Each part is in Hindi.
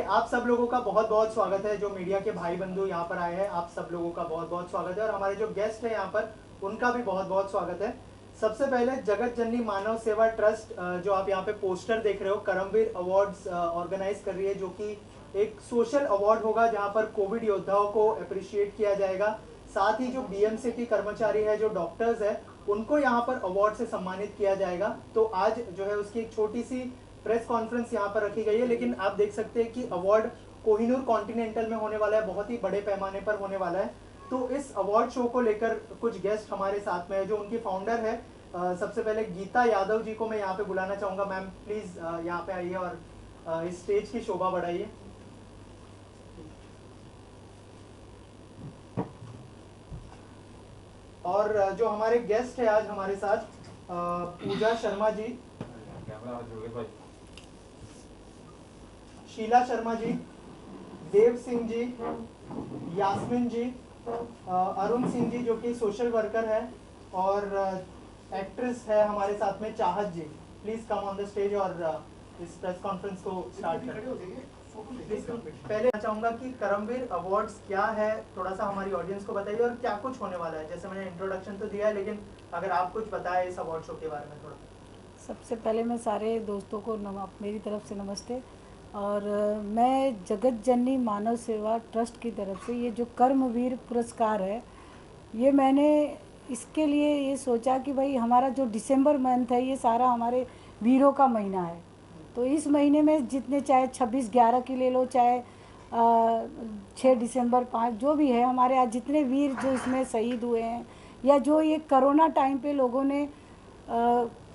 आप सब लोगों का बहुत बहुत स्वागत है। जो मीडिया के भाई बंधु यहाँ पर आए हैं, आप सब लोगों का बहुत बहुत स्वागत है और हमारे जो गेस्ट हैं यहाँ पर उनका भी बहुत बहुत स्वागत है। सबसे पहले जगत जननी मानव सेवा ट्रस्ट, जो आप यहाँ पे पोस्टर देख रहे हो, करमवीर अवार्ड्स ऑर्गेनाइज कर रही है, जो कि एक सोशल अवार्ड होगा जहाँ पर कोविड योद्धाओं को अप्रिशिएट किया जाएगा। साथ ही जो बीएमसीटी कर्मचारी है, जो डॉक्टर्स है, उनको यहाँ पर अवार्ड से सम्मानित किया जाएगा। तो आज जो है उसकी एक छोटी सी प्रेस कॉन्फ्रेंस यहाँ पर रखी गई है, लेकिन आप देख सकते हैं कि अवार्ड कोहिनूर कॉन्टिनेंटल में होने वाला है, बहुत ही बड़े पैमाने पर होने वाला है। तो इस अवार्ड शो को लेकर कुछ गेस्ट हमारे साथ में है, जो उनकी फाउंडर है। सबसे पहले गीता यादव जी को मैं यहाँ पे बुलाना चाहूँगा। मैम प्लीज़ यहाँ पे आइए और इस स्टेज की शोभा बढ़ाइए। और जो हमारे गेस्ट है आज हमारे साथ, पूजा शर्मा जी, शीला शर्मा जी, देव सिंह जी, यास्मिन जी, अरुण सिंह जी जो कि सोशल वर्कर है, और एक्ट्रेस है हमारे साथ में Chahat ji. Please come on the stage और इस प्रेस कॉन्फ्रेंस को स्टार्ट करें। पहले चाहूंगा कि करमवीर अवार्ड्स क्या है, थोड़ा सा हमारी ऑडियंस को बताइए और क्या कुछ होने वाला है। जैसे मैंने इंट्रोडक्शन तो दिया है, लेकिन अगर आप कुछ बताएं इस अवार्ड शो के बारे में थोड़ा। सबसे पहले मैं सारे दोस्तों को मेरी तरफ से नमस्ते। और मैं जगत जननी मानव सेवा ट्रस्ट की तरफ से ये जो कर्मवीर पुरस्कार है, ये मैंने इसके लिए ये सोचा कि भाई हमारा जो दिसंबर मंथ है, ये सारा हमारे वीरों का महीना है। तो इस महीने में जितने, चाहे 26/11 की ले लो, चाहे 6 दिसंबर 5, जो भी है, हमारे आज जितने वीर जो इसमें शहीद हुए हैं, या जो ये कोरोना टाइम पे लोगों ने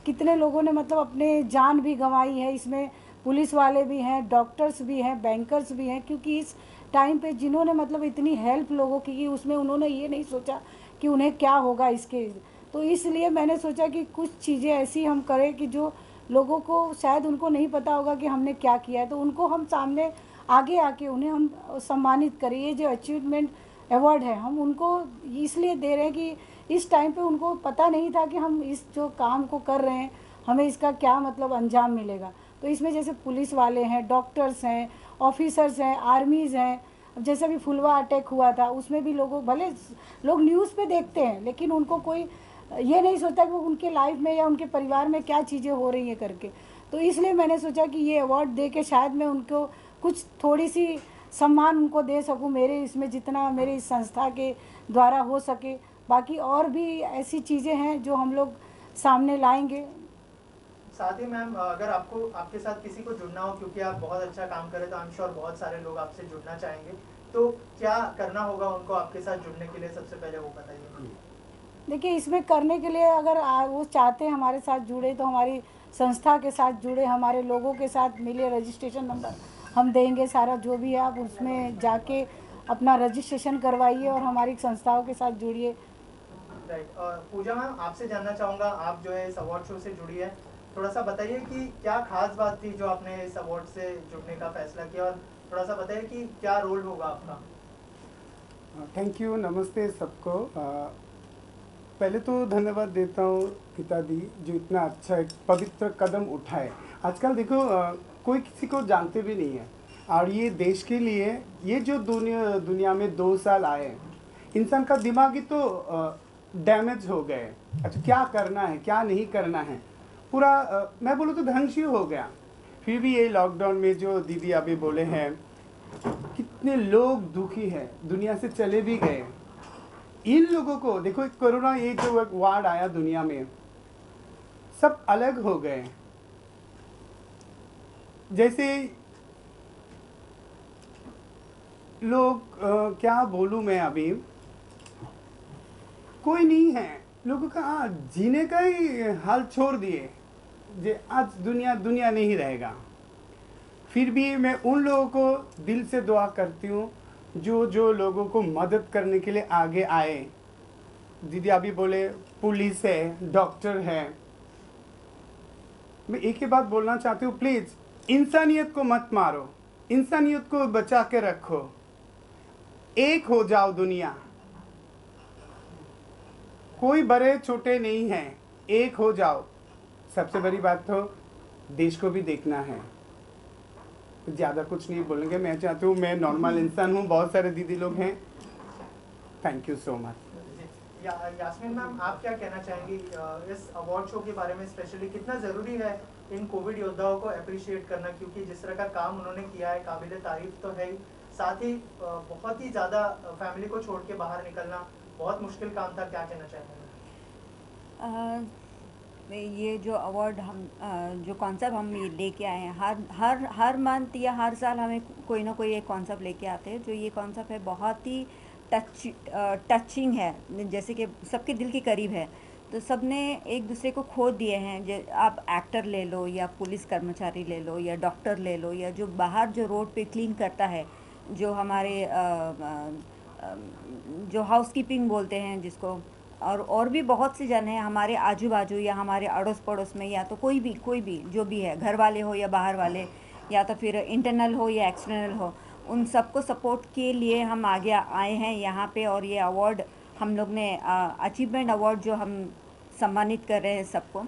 कितने लोगों ने मतलब अपने जान भी गंवाई है। इसमें पुलिस वाले भी हैं, डॉक्टर्स भी हैं, बैंकर्स भी हैं, क्योंकि इस टाइम पे जिन्होंने मतलब इतनी हेल्प लोगों की, उसमें उन्होंने ये नहीं सोचा कि उन्हें क्या होगा इसके। तो इसलिए मैंने सोचा कि कुछ चीज़ें ऐसी हम करें कि जो लोगों को शायद उनको नहीं पता होगा कि हमने क्या किया है, तो उनको हम सामने आगे आके उन्हें हम सम्मानित करें। ये जो अचीवमेंट अवार्ड है, हम उनको इसलिए दे रहे हैं कि इस टाइम पे उनको पता नहीं था कि हम इस जो काम को कर रहे हैं, हमें इसका क्या मतलब अंजाम मिलेगा। तो इसमें जैसे पुलिस वाले हैं, डॉक्टर्स हैं, ऑफिसर्स हैं, आर्मीज़ हैं। जैसे भी फुलवा अटैक हुआ था, उसमें भी लोगों, भले लोग न्यूज़ पे देखते हैं, लेकिन उनको कोई ये नहीं सोचता कि वो उनके लाइफ में या उनके परिवार में क्या चीज़ें हो रही हैं करके। तो इसलिए मैंने सोचा कि ये अवार्ड दे के शायद मैं उनको कुछ थोड़ी सी सम्मान उनको दे सकूं, मेरे इसमें जितना मेरे इस संस्था के द्वारा हो सके। बाकी और भी ऐसी चीज़ें हैं जो हम लोग सामने लाएंगे। साथ ही मैम, अगर आपको आपके साथ किसी को जुड़ना हो, क्योंकि आप बहुत अच्छा काम करें, तो आई एम श्योर बहुत सारे लोग आपसे जुड़ना चाहेंगे, तो क्या करना होगा उनको आपके साथ जुड़ने के लिए? सबसे पहले वो बताइए। देखिए, इसमें करने के लिए अगर वो चाहते हैं हमारे साथ जुड़े, तो हमारी संस्था के साथ जुड़े, हमारे लोगों के साथ मिले। रजिस्ट्रेशन नंबर हम देंगे, सारा जो भी है आप उसमें जाके अपना रजिस्ट्रेशन करवाइए और हमारी संस्थाओं के साथ जुड़िए। राइट। और पूजा मैम, आपसे जानना चाहूँगा, आप जो है इस अवार्ड शो से जुड़ी है, थोड़ा सा बताइए कि क्या खास बात थी जो आपने इस अवार्ड से जुड़ने का फैसला किया, और थोड़ा सा बताइए कि क्या रोल होगा आपका। थैंक यू, नमस्ते सबको। पहले तो धन्यवाद देता हूँ गीता दी, जो इतना अच्छा एक पवित्र कदम उठाए। आजकल देखो, कोई किसी को जानते भी नहीं है, और ये देश के लिए, ये जो दुनिया में 2 साल आए, इंसान का दिमाग ही तो डैमेज हो गए। अच्छा, क्या करना है क्या नहीं करना है, पूरा मैं बोलूँ तो ध्वंस ही हो गया। फिर भी ये लॉकडाउन में जो दीदी अभी बोले हैं, कितने लोग दुखी हैं, दुनिया से चले भी गए। इन लोगों को देखो, कोरोना ये जो एक वार्ड आया दुनिया में, सब अलग हो गए। जैसे लोग क्या बोलूं मैं, अभी कोई नहीं है लोगों का, जीने का ही हाल छोड़ दिए। आज दुनिया नहीं रहेगा। फिर भी मैं उन लोगों को दिल से दुआ करती हूँ जो लोगों को मदद करने के लिए आगे आए। दीदी अभी बोले पुलिस है, डॉक्टर है। मैं एक ही बात बोलना चाहती हूँ, प्लीज़ इंसानियत को मत मारो, इंसानियत को बचा के रखो। एक हो जाओ दुनिया, कोई बड़े छोटे नहीं है, एक हो जाओ। सबसे बड़ी बात तो देश को भी देखना है। ज़्यादा कुछ नहीं बोलेंगे। मैं चाहती हूँ, मैं नॉर्मल इंसान हूँ, बहुत सारे दीदी लोग हैं। Thank you so much. Yasmin ma'am, आप क्या कहना चाहेंगी इस अवार्ड शो के बारे में? स्पेशली कितना ज़रूरी है इन कोविड योद्धाओं को अप्रिशिएट करना, क्योंकि जिस तरह का काम उन्होंने किया है काबिल तारीफ तो है ही, साथ ही बहुत ही ज़्यादा फैमिली को छोड़ के बाहर निकलना बहुत मुश्किल काम था। क्या कहना चाहेंगे? ये जो अवार्ड हम जो कॉन्सेप्ट हम ये लेके आए हैं, हर मंथ या हर साल हमें कोई ना कोई एक कॉन्सेप्ट लेके आते हैं। जो ये कॉन्सेप्ट है बहुत ही टचिंग है, जैसे कि सबके दिल के करीब है। तो सब ने एक दूसरे को खो दिए हैं। आप एक्टर ले लो या पुलिस कर्मचारी ले लो या डॉक्टर ले लो या जो बाहर जो रोड पे क्लीन करता है, जो हमारे जो हाउसकीपिंग बोलते हैं जिसको, और भी बहुत से जन हैं हमारे आजू बाजू या हमारे अड़ोस पड़ोस में, या तो कोई भी जो भी है, घर वाले हो या बाहर वाले, या तो फिर इंटरनल हो या एक्सटर्नल हो, उन सबको सपोर्ट के लिए हम आगे आए हैं यहाँ पे। और ये अवार्ड हम लोग ने अचीवमेंट अवार्ड जो हम सम्मानित कर रहे हैं सबको,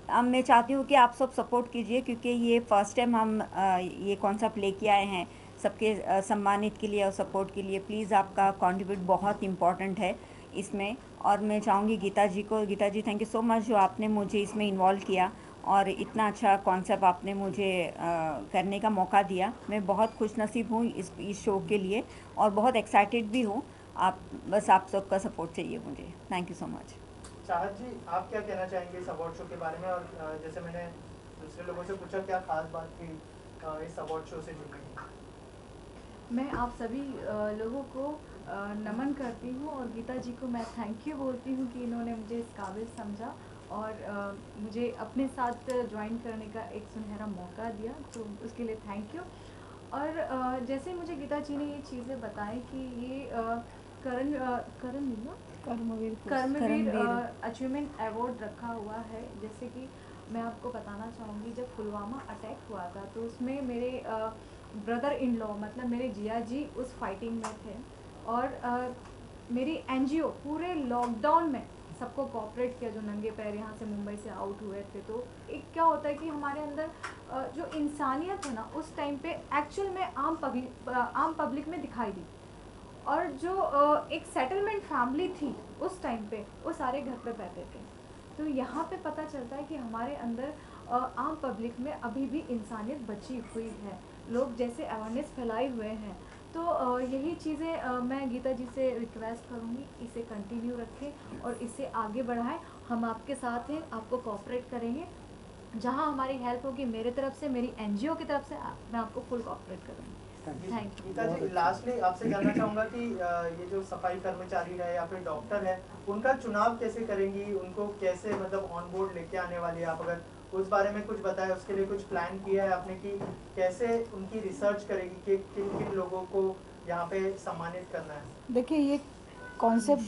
अब मैं चाहती हूँ कि आप सब सपोर्ट कीजिए, क्योंकि ये फर्स्ट टाइम हम ये कॉन्सेप्ट लेके आए हैं सबके सम्मानित के लिए और सपोर्ट के लिए। प्लीज़ आपका कंट्रीब्यूट बहुत इम्पॉर्टेंट है इसमें। और मैं चाहूँगी गीता जी थैंक यू सो मच जो आपने मुझे इसमें इन्वॉल्व किया और इतना अच्छा कॉन्सेप्ट आपने मुझे करने का मौका दिया। मैं बहुत खुशनसीब हूँ इस शो के लिए और बहुत एक्साइटेड भी हूँ। बस आप सबका सपोर्ट चाहिए मुझे। Thank you so much. चाहत जी, आप क्या कहना चाहेंगे इस अवार्ड शो के बारे में? और जैसे मैंने दूसरे लोगों से पूछा, क्या खास बात थी इस अवार्ड शो से जुड़ने की? मैं आप सभी लोगों को नमन करती हूँ और गीता जी को मैं थैंक यू बोलती हूँ कि इन्होंने मुझे इस काबिल समझा और मुझे अपने साथ ज्वाइन करने का एक सुनहरा मौका दिया, तो उसके लिए थैंक यू। और जैसे मुझे गीता जी ने ये चीज़ें बताई कि ये कर्मवीर अचीवमेंट अवार्ड रखा हुआ है। जैसे कि मैं आपको बताना चाहूँगी, जब पुलवामा अटैक हुआ था तो उसमें मेरे ब्रदर इन लॉ मतलब मेरे जिया जी उस फाइटिंग में थे और मेरी एनजीओ पूरे लॉकडाउन में सबको कोऑपरेट किया जो नंगे पैर यहाँ से मुंबई से आउट हुए थे। तो एक क्या होता है कि हमारे अंदर जो इंसानियत है ना, उस टाइम पे एक्चुअल में आम पब्लिक में दिखाई दी। और जो एक सेटलमेंट फैमिली थी उस टाइम पे, वो सारे घर पे बैठे थे। तो यहाँ पे पता चलता है कि हमारे अंदर आम पब्लिक में अभी भी इंसानियत बची हुई है, लोग जैसे अवेयरनेस फैलाए हुए हैं। तो यही चीज़ें मैं गीता जी से रिक्वेस्ट करूँगी, इसे कंटिन्यू रखें और इसे आगे बढ़ाएं। हम आपके साथ हैं, आपको कोऑपरेट करेंगे। जहां हमारी हेल्प होगी मेरे तरफ से, मेरी एनजीओ की तरफ से, मैं आपको फुल कोऑपरेट करूँगी। Thank you. Geeta ji, lastly आपसे जानना चाहूँगा कि ये जो सफाई कर्मचारी है या फिर डॉक्टर है, उनका चुनाव कैसे करेंगी? उनको कैसे मतलब ऑन बोर्ड लेके आने वाली है? आप अगर उस बारे में कुछ बताएं, उसके लिए कुछ प्लान किया है आपने कि कैसे उनकी रिसर्च करेगी कि किन किन लोगों को यहाँ पे सम्मानित करना है? देखिए, ये कॉन्सेप्ट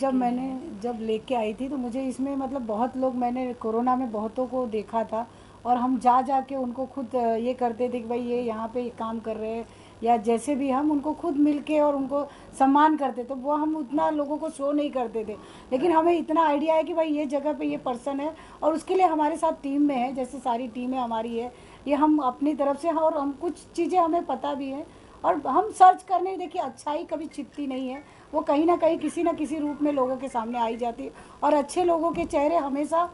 जब लेके आई थी तो मुझे इसमें मतलब बहुत लोग, मैंने कोरोना में बहुतों को देखा था और हम जा के उनको खुद ये करते थे कि भाई ये यहाँ पे काम कर रहे हैं, या जैसे भी हम उनको खुद मिलके और उनको सम्मान करते, तो वो हम उतना लोगों को शो नहीं करते थे। लेकिन हमें इतना आइडिया है कि भाई ये जगह पे ये पर्सन है और उसके लिए हमारे साथ टीम में है, जैसे सारी टीमें हमारी है, ये हम अपनी तरफ से, और हम कुछ चीज़ें हमें पता भी है और हम सर्च करने, देखिए अच्छाई कभी छिपती नहीं है, वो कहीं ना कहीं किसी ना किसी रूप में लोगों के सामने आई जाती है और अच्छे लोगों के चेहरे हमेशा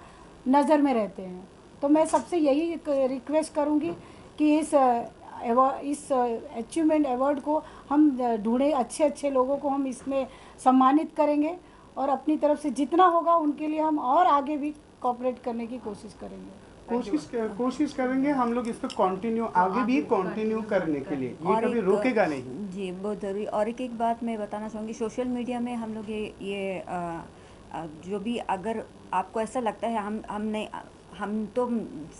नज़र में रहते हैं। तो मैं सबसे यही रिक्वेस्ट करूँगी कि इस अचीवमेंट अवार्ड को हम ढूंढे, अच्छे लोगों को हम इसमें सम्मानित करेंगे और अपनी तरफ से जितना होगा उनके लिए हम और आगे भी कोऑपरेट करने की कोशिश करेंगे। कोशिश करेंगे हम लोग इसको कंटिन्यू, आगे भी कंटिन्यू करने के लिए, ये कभी रोकेगा नहीं। जी, बहुत ज़रूरी। और एक बात मैं बताना चाहूँगी, सोशल मीडिया में हम लोग ये जो भी, अगर आपको ऐसा लगता है हम तो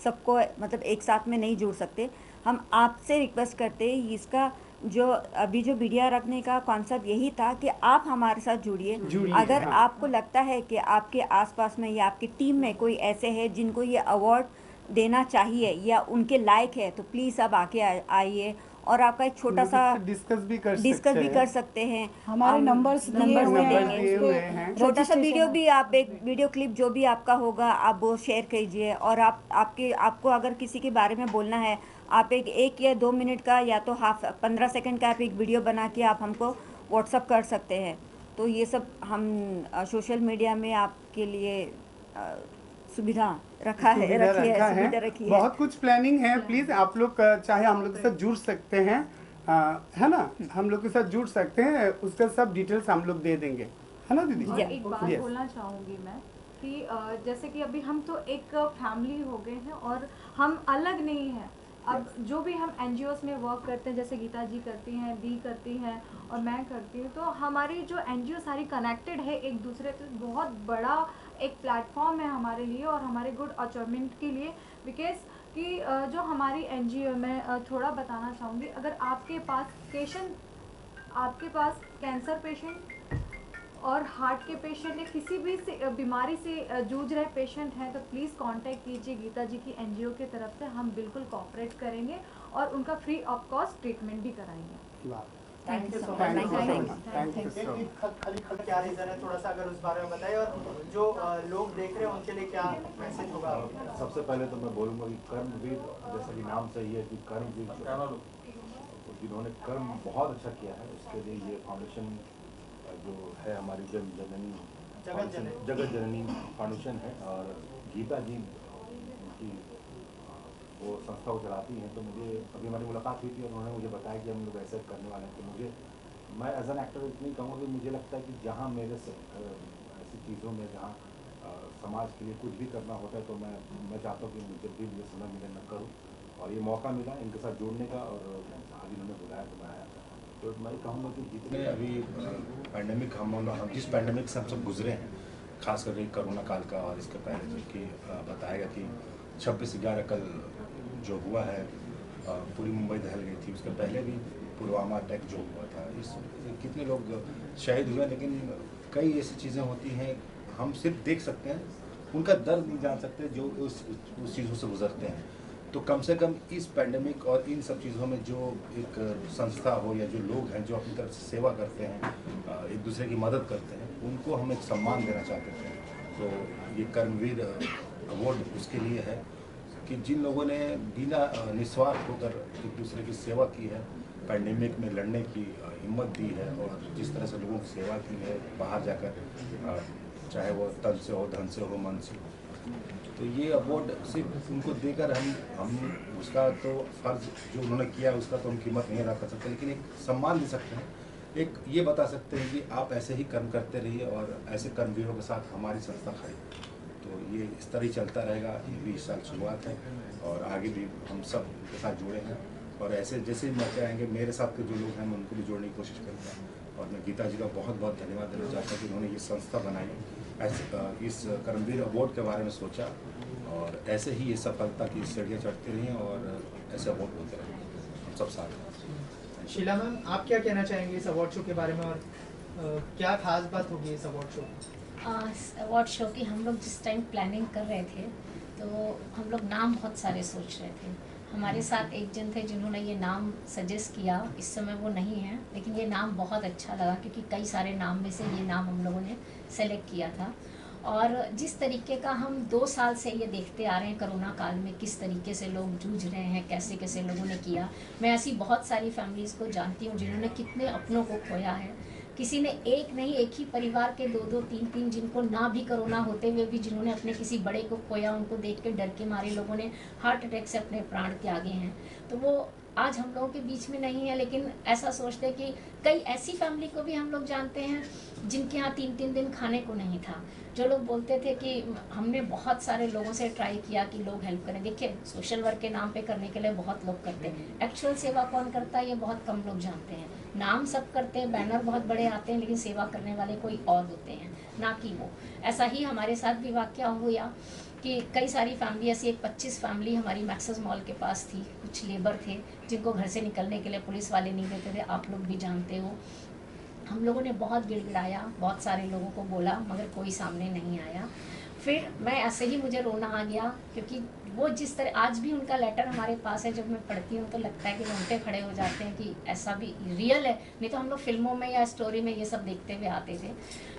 सबको मतलब एक साथ में नहीं जुड़ सकते, हम आपसे रिक्वेस्ट करते हैं, इसका जो अभी जो वीडियो रखने का कॉन्सेप्ट यही था कि आप हमारे साथ जुड़िए। अगर आपको लगता है कि आपके आसपास में या आपकी टीम में कोई ऐसे है जिनको ये अवार्ड देना चाहिए या उनके लायक है तो प्लीज़ आप आके आइए और आपका एक छोटा सा डिस्कस भी कर सकते हैं। हमारे हम नंबर्स दिए हुए हैं, नंबर दिए उस हुए पे हैं। छोटा सा वीडियो registration भी आप एक वीडियो क्लिप जो भी आपका होगा आप वो शेयर कीजिए। और आपको अगर किसी के बारे में बोलना है आप एक या 2 मिनट का या तो 15 सेकंड का आप एक वीडियो बना के आप हमको व्हाट्सअप कर सकते हैं। तो ये सब हम सोशल मीडिया में आपके लिए सुविधा सुविधा रखी है। बहुत कुछ प्लानिंग है। प्लीज आप लोग चाहे हम लोग के साथ जुड़ सकते हैं, है ना, हम लोग के साथ जुड़ सकते हैं, उसका सब डिटेल्स हम लोग दे देंगे, है ना दीदी? और एक बात Yes. बोलना चाहूँगी मैं कि जैसे कि अभी हम तो एक फैमिली हो गए हैं और हम अलग नहीं हैं। अब जो भी हम एनजीओस में वर्क करते हैं, जैसे गीता जी करती हैं, दी करती हैं और मैं करती हूँ, तो हमारी जो एनजीओ सारी कनेक्टेड है एक दूसरे से। बहुत बड़ा एक प्लेटफॉर्म है हमारे लिए और हमारे गुड अचीवमेंट के लिए। बिकॉज कि जो हमारी एनजीओ में थोड़ा बताना चाहूँगी, अगर आपके पास कैंसर पेशेंट और हार्ट के पेशेंट या किसी भी बीमारी से जूझ रहे पेशेंट हैं तो प्लीज़ कांटेक्ट कीजिए गीता जी की एनजीओ की तरफ से। हम बिल्कुल कोऑपरेट करेंगे और उनका फ्री ऑफ कॉस्ट ट्रीटमेंट भी कराएंगे। Thank you so Thank much. you so much. Thank you so much. खाली क्या रीज़न है, थोड़ा सा अगर उस बारे में बताइए, और जो लोग देख रहे हैं उनके लिए क्या मैसेज होगा आपकी तरफ से? सबसे पहले तो मैं बोलूँगा कि कर्मवीर, जैसा कि नाम से ही है कि कर्मवीर तो जिन्होंने कर्म बहुत अच्छा किया है उसके लिए ये फाउंडेशन जो है हमारी जगत जननी फाउंडेशन है। और गीता जी की वो संस्था को चलाती हैं। तो मुझे अभी हमारी मुलाकात हुई थी और उन्होंने मुझे बताया कि हम लोग ऐसे करने वाले हैं। तो मैं एज एन एक्टर इतनी कहूँगा कि मुझे लगता है कि जहाँ मेरे से ऐसी चीज़ों में जहाँ समाज के लिए कुछ भी करना होता है तो मैं चाहता हूँ कि जब भी मुझे समय मिले मैं करूँ। और ये मौका मिला इनके साथ जुड़ने का और आज इन्होंने बुलाया तो मैं आया। तो मैं कहूँगा कि जितने अभी पैंडेमिक हम जिस पैंडेमिक से हम सब गुजरे हैं, खास करके कोरोना काल का, और इसके पहले जो कि बताएगा कि 26/11 कल जो हुआ है पूरी मुंबई दहल गई थी। उसके पहले भी पुलवामा अटैक जो हुआ था, इस कितने लोग शहीद हुए, लेकिन कई ऐसी चीज़ें होती हैं हम सिर्फ देख सकते हैं, उनका दर्द नहीं जान सकते जो उस चीज़ों से गुजरते हैं। तो कम से कम इस पैंडेमिक और इन सब चीज़ों में जो एक संस्था हो या जो लोग हैं जो अपनी तरफ से सेवा करते हैं, एक दूसरे की मदद करते हैं, उनको हम एक सम्मान देना चाहते थे। तो ये कर्मवीर अवार्ड उसके लिए है कि जिन लोगों ने बिना निस्वार्थ होकर एक दूसरे की सेवा की है, पैंडेमिक में लड़ने की हिम्मत दी है, और जिस तरह से लोगों की सेवा की है बाहर जाकर, चाहे वो तन से हो, धन से हो, मन से। तो ये अवार्ड सिर्फ उनको देकर हम उसका तो फ़र्ज़ जो उन्होंने किया उसका तो हम कीमत नहीं अदा कर सकते, लेकिन एक सम्मान दे सकते हैं, एक ये बता सकते हैं कि आप ऐसे ही कर्म करते रहिए और ऐसे कर्मवीरों के साथ हमारी संस्था खड़ी। तो ये इस तरह ही चलता रहेगा। ये भी इस साल शुरुआत है और आगे भी हम सब उनके साथ जुड़े हैं, और ऐसे जैसे ही मौके आएंगे मेरे साथ के जो लोग हैं मैं उनको भी जोड़ने की कोशिश करूँगा। और मैं गीता जी का बहुत बहुत धन्यवाद देना चाहता हूँ कि उन्होंने ये संस्था बनाई, ऐसे इस कर्मवीर अवार्ड के बारे में सोचा, और ऐसे ही ये सफलता की सीढ़ियाँ चढ़ती रहीं और ऐसे अवार्ड होते रहें। हम सब साथ हैं। शीला मैम, आप क्या कहना चाहेंगे इस अवार्ड शो के बारे में, और क्या खास बात होगी इस अवार्ड शो की? अवार्ड शो की हम लोग जिस टाइम प्लानिंग कर रहे थे तो हम लोग नाम बहुत सारे सोच रहे थे। हमारे साथ एक जन थे जिन्होंने ये नाम सजेस्ट किया, इस समय वो नहीं है, लेकिन ये नाम बहुत अच्छा लगा क्योंकि कई सारे नाम में से ये नाम हम लोगों ने सेलेक्ट किया था। और जिस तरीके का हम 2 साल से ये देखते आ रहे हैं कोरोना काल में किस तरीके से लोग जूझ रहे हैं, कैसे कैसे लोगों ने किया। मैं ऐसी बहुत सारी फैमिलीज़ को जानती हूँ जिन्होंने कितने अपनों को खोया है। किसी ने एक नहीं, एक ही परिवार के 2-2, 3-3 जिनको ना भी कोरोना होते हुए भी जिन्होंने अपने किसी बड़े को खोया, उनको देख के डर के मारे लोगों ने हार्ट अटैक से अपने प्राण त्यागे हैं। तो वो आज हम लोगों के बीच में नहीं है, लेकिन ऐसा सोचते हैं कि कई ऐसी फैमिली को भी हम लोग जानते हैं जिनके यहाँ 3-3 दिन खाने को नहीं था, जो लोग बोलते थे कि हमने बहुत सारे लोगों से ट्राई किया कि लोग हेल्प करें। देखिए, सोशल वर्क के नाम पे करने के लिए बहुत लोग करते हैं, एक्चुअल सेवा कौन करता है ये बहुत कम लोग जानते हैं। नाम सब करते हैं, बैनर बहुत बड़े आते हैं, लेकिन सेवा करने वाले कोई और होते हैं, ना कि वो। ऐसा ही हमारे साथ भी वाकया हुआ कि कई सारी फैमिली ऐसी, एक 25 फैमिली हमारी मैक्सेस मॉल के पास थी। कुछ लेबर थे जिनको घर से निकलने के लिए पुलिस वाले नहीं देते थे, आप लोग भी जानते हो। हम लोगों ने बहुत गिड़गिड़ाया, बहुत सारे लोगों को बोला, मगर कोई सामने नहीं आया। फिर मैं ऐसे ही मुझे रोना आ गया क्योंकि वो जिस तरह आज भी उनका लेटर हमारे पास है, जब मैं पढ़ती हूँ तो लगता है कि रोंगटे खड़े हो जाते हैं कि ऐसा भी रियल है। नहीं तो हम लोग फिल्मों में या स्टोरी में ये सब देखते हुए आते थे।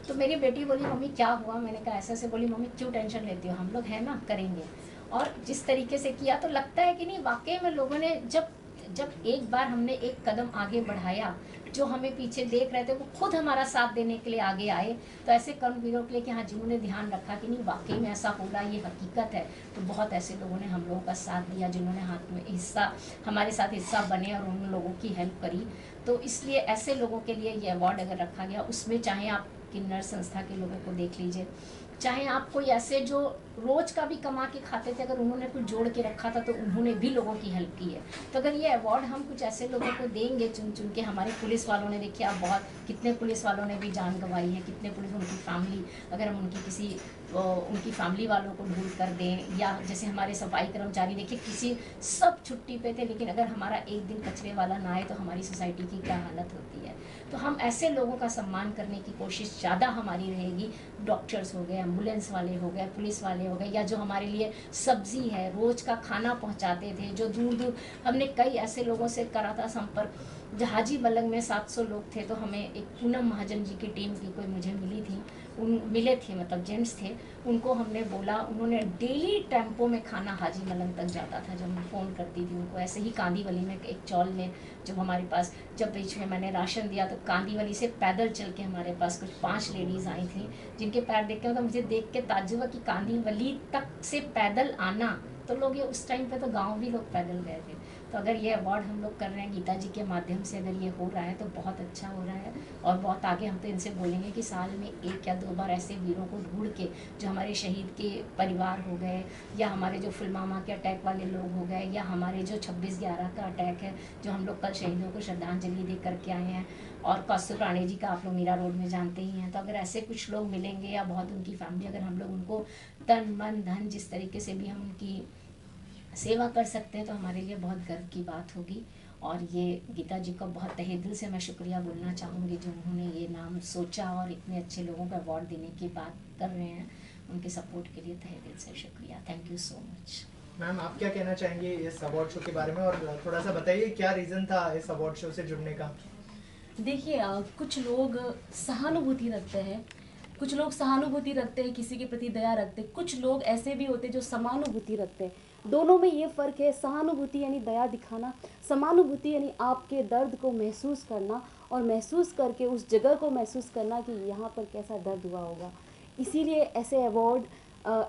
तो मेरी बेटी बोली मम्मी क्या हुआ, मैंने कहा ऐसे ऐसे। बोली मम्मी क्यों टेंशन लेती हो, हम लोग हैं ना, करेंगे। और जिस तरीके से किया तो लगता है कि नहीं, वाकई में लोगों ने जब एक बार हमने एक कदम आगे बढ़ाया, जो हमें पीछे देख रहे थे वो खुद हमारा साथ देने के लिए आगे आए। तो ऐसे कर्मवीरों के लिए कि हाँ, जिन्होंने ध्यान रखा कि नहीं वाकई में ऐसा हो रहा है, ये हकीकत है, तो बहुत ऐसे लोगों ने हम लोगों का साथ दिया, जिन्होंने हाथ में हिस्सा हमारे साथ हिस्सा बने और उन लोगों की हेल्प करी। तो इसलिए ऐसे लोगों के लिए ये अवार्ड अगर रखा गया, उसमें चाहे आप किन्नर संस्था के लोगों को देख लीजिए, चाहे आप कोई ऐसे जो रोज का भी कमा के खाते थे, अगर उन्होंने कुछ जोड़ के रखा था तो उन्होंने भी लोगों की हेल्प की है। तो अगर ये अवार्ड हम कुछ ऐसे लोगों को देंगे चुन चुन के, हमारे पुलिस वालों ने, देखिए आप बहुत कितने पुलिस वालों ने भी जान गंवाई है, कितने पुलिस, उनकी फैमिली, अगर हम उनकी किसी उनकी फैमिली वालों को ढूंढ कर दें, या जैसे हमारे सफाई कर्मचारी, देखिए किसी सब छुट्टी पे थे, लेकिन अगर हमारा एक दिन कचरे वाला ना आए तो हमारी सोसाइटी की क्या हालत होती है। तो हम ऐसे लोगों का सम्मान करने की कोशिश ज़्यादा हमारी रहेगी। डॉक्टर्स हो गए, एम्बुलेंस वाले हो गए, पुलिस वाले हो गए, या जो हमारे लिए सब्जी है, रोज का खाना पहुंचाते थे, जो दूर दूर, हमने कई ऐसे लोगों से करा था संपर्क। जहाजी मलंग में 700 लोग थे, तो हमें एक पूनम महाजन जी की टीम की कोई मुझे मिली थी, मिले थे, मतलब जेंट्स थे, उनको हमने बोला, उन्होंने डेली टेम्पो में खाना हाजी मलंग तक जाता था। जब मैं फ़ोन करती थी उनको, ऐसे ही कांदीवली में एक चौल ने, जब हमारे पास, जब बीच में मैंने राशन दिया तो कांदीवली से पैदल चल के हमारे पास कुछ 5 लेडीज़ आई थी, जिनके पैर देख के, तो मुझे देख के ताज्जुब हुआ कि कांदीवली तक से पैदल आना, तो लोग ये उस टाइम पे तो गांव भी लोग पैदल गए थे। तो अगर ये अवार्ड हम लोग कर रहे हैं गीता जी के माध्यम से, अगर ये हो रहा है तो बहुत अच्छा हो रहा है। और बहुत आगे हम तो इनसे बोलेंगे कि साल में 1 या 2 बार ऐसे वीरों को ढूंढ के, जो हमारे शहीद के परिवार हो गए, या हमारे जो पुलवामा के अटैक वाले लोग हो गए, या हमारे जो 26/11 का अटैक है, जो हम लोग कल शहीदों को श्रद्धांजलि दे करके आए हैं, और कौस्तुभ राणे जी का आप लोग मीरा रोड में जानते ही हैं। तो अगर ऐसे कुछ लोग मिलेंगे, या बहुत उनकी फैमिली, अगर हम लोग उनको तन मन धन जिस तरीके से भी हम उनकी सेवा कर सकते हैं, तो हमारे लिए बहुत गर्व की बात होगी। और ये गीता जी को बहुत तहे दिल से मैं शुक्रिया बोलना चाहूँगी, जो उन्होंने ये नाम सोचा और इतने अच्छे लोगों को अवार्ड देने की बात कर रहे हैं। उनके सपोर्ट के लिए तहे दिल से शुक्रिया। Thank you so much. Ma'am, आप क्या कहना चाहेंगे इस अवार्ड शो के बारे में, और थोड़ा सा बताइए क्या रीज़न था इस अवार्ड शो से जुड़ने का? देखिए, कुछ लोग सहानुभूति रखते हैं, कुछ लोग सहानुभूति रखते हैं, किसी के प्रति दया रखते हैं, कुछ लोग ऐसे भी होते हैं जो समानुभूति रखते हैं। दोनों में ये फ़र्क है। सहानुभूति यानी दया दिखाना, समानुभूति यानी आपके दर्द को महसूस करना, और महसूस करके उस जगह को महसूस करना कि यहाँ पर कैसा दर्द हुआ होगा। इसीलिए ऐसे अवार्ड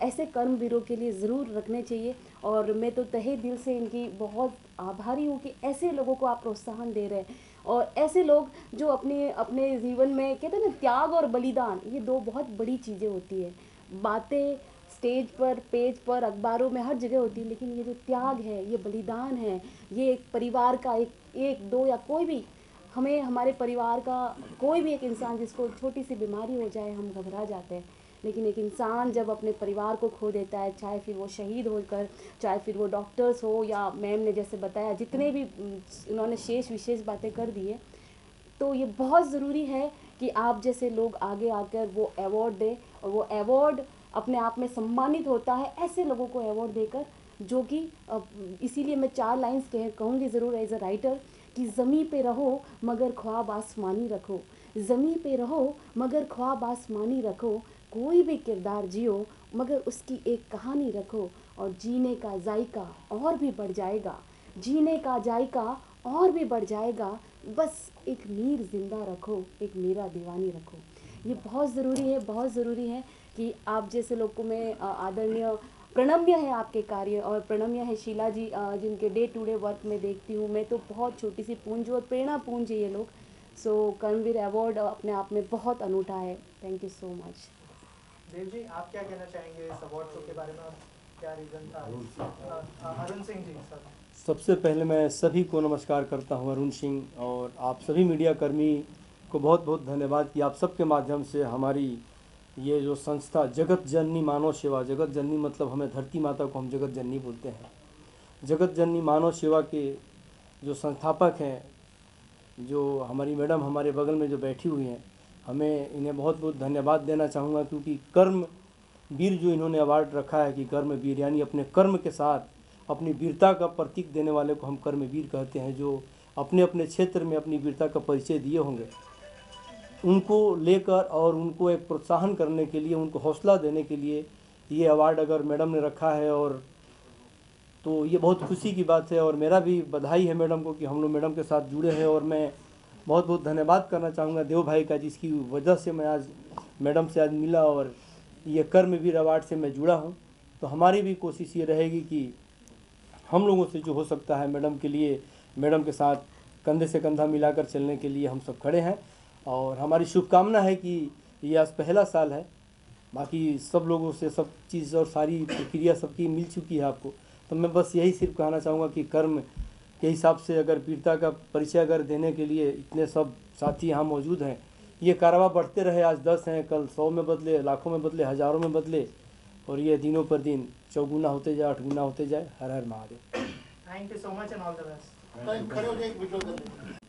ऐसे कर्मवीरों के लिए ज़रूर रखने चाहिए। और मैं तो तहे दिल से इनकी बहुत आभारी हूँ कि ऐसे लोगों को आप प्रोत्साहन दे रहे हैं, और ऐसे लोग जो अपने जीवन में, कहते हैं ना, त्याग और बलिदान, ये 2 बहुत बड़ी चीज़ें होती है। बातें स्टेज पर, पेज पर, अखबारों में, हर जगह होती है, लेकिन ये जो त्याग है, ये बलिदान है, ये एक परिवार का एक 2 या कोई भी, हमें हमारे परिवार का कोई भी एक इंसान जिसको छोटी सी बीमारी हो जाए हम घबरा जाते हैं, लेकिन एक इंसान जब अपने परिवार को खो देता है, चाहे फिर वो शहीद होकर, चाहे फिर वो डॉक्टर्स हो, या मैम ने जैसे बताया जितने भी उन्होंने शेष विशेष बातें कर दी है, तो ये बहुत ज़रूरी है कि आप जैसे लोग आगे आकर वो अवार्ड दें। और वो अवार्ड अपने आप में सम्मानित होता है ऐसे लोगों को अवार्ड देकर, जो कि इसीलिए मैं 4 लाइन्स कहूँगी ज़रूर एज अ राइटर, कि ज़मीं पे रहो मगर ख्वाब आसमानी रखो, ज़मीं पे रहो मगर ख्वाब आसमानी रखो, कोई भी किरदार जियो मगर उसकी एक कहानी रखो, और जीने का जायका और भी बढ़ जाएगा, जीने का जायका और भी बढ़ जाएगा, बस एक मीर ज़िंदा रखो, एक मीरा दीवानी रखो। ये बहुत ज़रूरी है, बहुत ज़रूरी है कि आप जैसे लोग को मैं आदरणीय, प्रणम्य है आपके कार्य, और प्रणम्य है शीला जी, जिनके डे टू डे वर्क में देखती हूँ मैं, तो बहुत छोटी सी पूंज और प्रेरणा पूंज है ये लोग। सो कर्मवीर अवार्ड अपने आप में बहुत अनूठा है। Thank you so much. Dev ji, आप क्या कहना चाहेंगे इस अवार्ड शो के बारे में, और क्या रीज़न था? अरुण सिंह जी सर। सबसे पहले मैं सभी को नमस्कार करता हूं, अरुण सिंह, और आप सभी मीडिया कर्मी को बहुत बहुत धन्यवाद कि आप सबके माध्यम से हमारी ये जो संस्था जगत जननी मानव सेवा, जगत जननी मतलब हमें धरती माता को हम जगत जननी बोलते हैं, जगत जननी मानव सेवा के जो संस्थापक हैं, जो हमारी मैडम हमारे बगल में जो बैठी हुई हैं, हमें इन्हें बहुत बहुत धन्यवाद देना चाहूँगा, क्योंकि कर्म वीर जो इन्होंने अवार्ड रखा है कि कर्मवीर, यानी अपने कर्म के साथ अपनी वीरता का प्रतीक देने वाले को हम कर्मवीर कहते हैं, जो अपने अपने क्षेत्र में अपनी वीरता का परिचय दिए होंगे, उनको लेकर और उनको एक प्रोत्साहन करने के लिए, उनको हौसला देने के लिए ये अवार्ड अगर मैडम ने रखा है, और तो ये बहुत खुशी की बात है। और मेरा भी बधाई है मैडम को कि हम लोग मैडम के साथ जुड़े हैं। और मैं बहुत बहुत धन्यवाद करना चाहूँगा देव भाई का, जिसकी वजह से मैं आज मैडम से आज मिला और ये कर्मवीर अवार्ड से मैं जुड़ा हूँ। तो हमारी भी कोशिश ये रहेगी कि हम लोगों से जो हो सकता है मैडम के लिए, मैडम के साथ कंधे से कंधा मिलाकर चलने के लिए हम सब खड़े हैं। और हमारी शुभकामना है कि ये आज पहला साल है, बाकी सब लोगों से सब चीज़ और सारी प्रक्रिया सबकी मिल चुकी है आपको। तो मैं बस यही सिर्फ कहना चाहूँगा कि कर्म के हिसाब से अगर वीरता का परिचय अगर देने के लिए इतने सब साथी यहाँ मौजूद हैं, ये कारवा बढ़ते रहे, आज 10 हैं, कल 100 में बदले, लाखों में बदले, हज़ारों में बदले, और ये दिनों पर दिन 4 गुना होते जाए, 8 गुना होते जाए। हर हर Mahadev. Thank you so much and all the best.